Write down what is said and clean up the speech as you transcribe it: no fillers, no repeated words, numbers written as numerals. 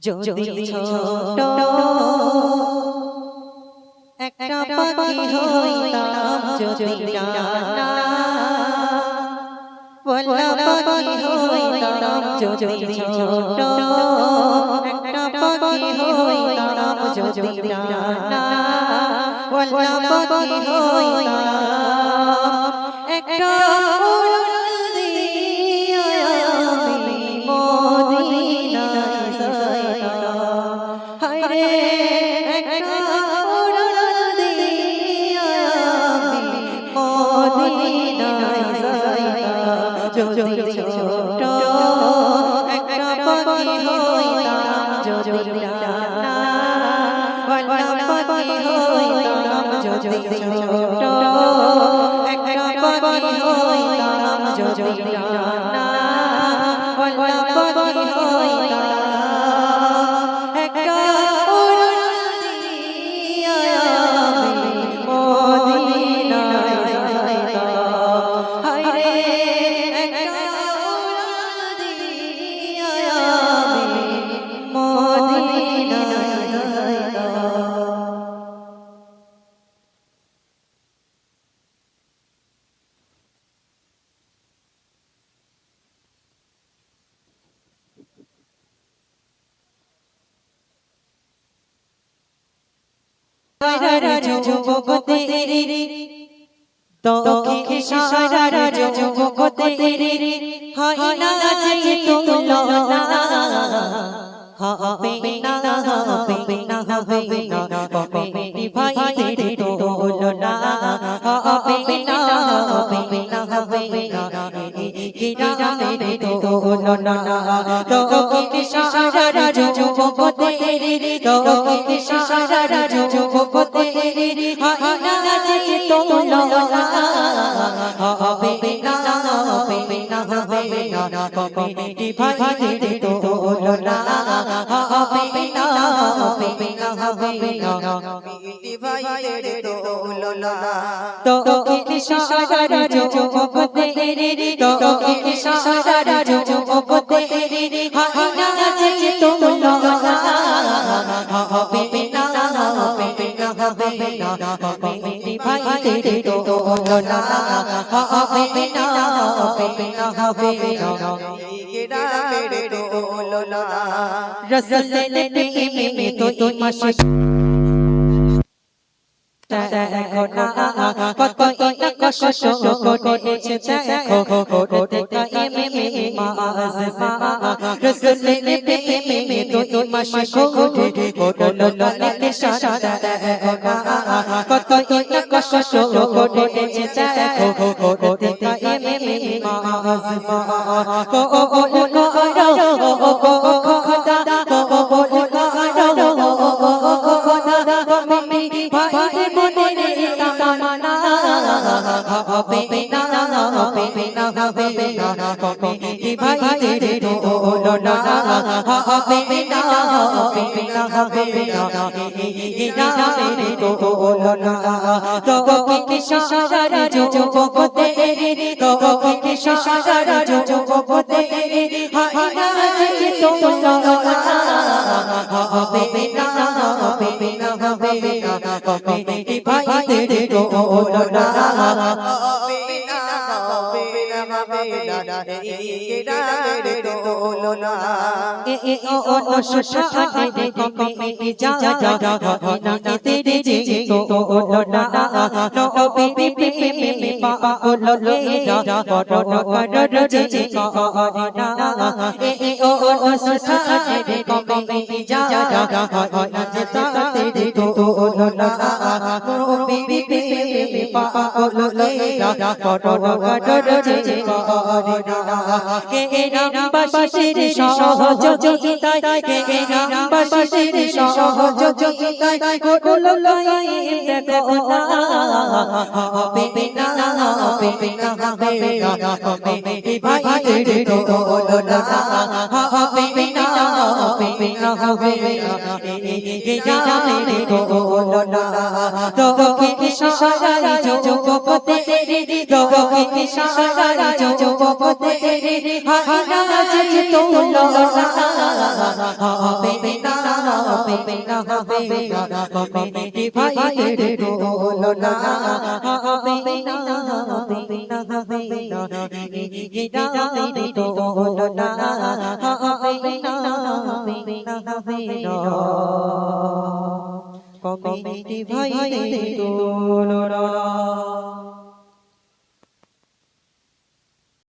যদি ছোট একটা পাখি হইতাম যদি ডানা ওয়ালা পাখি হইতাম যদি ছোট একটা পাখি হইতাম যদি ডানা ওয়ালা পাখি হইতাম একটা উড়াল দিয়া আমি মদিনায় যাইতাম হায়রে একটা উড়াল দিয়া আমি মদিনায় যাইতাম যদি ছোট একটা পাখি হইতাম যদি ডানা ওয়ালা পাখি হইতাম যদি ছোট একটা পাখি হইতাম যদি ডানা ওয়ালা পাখি হইতাম একটা উড়াল দিয়া আমি মদিনায় যাইতাম হায়রে একটা উড়াল দিয়া আমি মদিনায় যাইতাম। তোকে ইশারার যুবক তেরে হয় না যে তুলনা হবে না হবে না হবে না কবে ভাই তেরে তুলনা হবে না হবে না হবে না কিরা তেরে তুলনা তোকে ইশারার যুবক তেরে তোকে ইশারার যুবক তেরে হয় না যে তুলনা হবে না হবে না হবে না কবে ভাই তেরে তুলনা হবে না হবে না হবে না ভাই তেরে তুলনা তোকে ইশারার যুবক তেরে তোকে ইশারার যুবক তেরে হয় না যে তুলনা হবে না হবে না হবে না কবে ভাই তেরে তুলনা হবে না হবে না হবে না কিরা তেরে তুলনা রসুল ने प्रेम तो माशा দেখো না কত ইনা কষ্ট করেছে দেখো করতে কায়েমে মাযমা রাসূল ने প্রেম তো মাশা কোটে কোটলো ললে সাদা দেখো না কত ইনা কষ্ট করেছে দেখো করতে কায়েমে মাযমা কো ও লো খোদা হবে না হবে না হবে না কবে ভাই তেরে তুলনা হবে না হবে না হবে না কিরা তেরে তুলনা তোকে ইশারার যুবক তেরে তোকে ইশারার যুবক তেরে হয় না যে তুলনা হবে না হবে না হবে না কবে ভাই তেরে তুলনা গ্রামবাসীর সহযোগিতায় গ্রামবাসীর সহযোগিতায় করলো দেখো না হবে না হবে না হবে না কবে ভাই তেরে তুলনা হবে না হবে না হবে না কিরা তেরে তুলনা তোকে ইশারার যুবক তেরে তোকে ইশারার যুবক তেরে হয় না যে তুলনা হবে হবে না হবে না কমিটি ভাইদের তুলনা হবে না হবে না হবে না গীতাদের তুলনা হবে না হবে না হবে না কমিটি ভাইদের তুলনা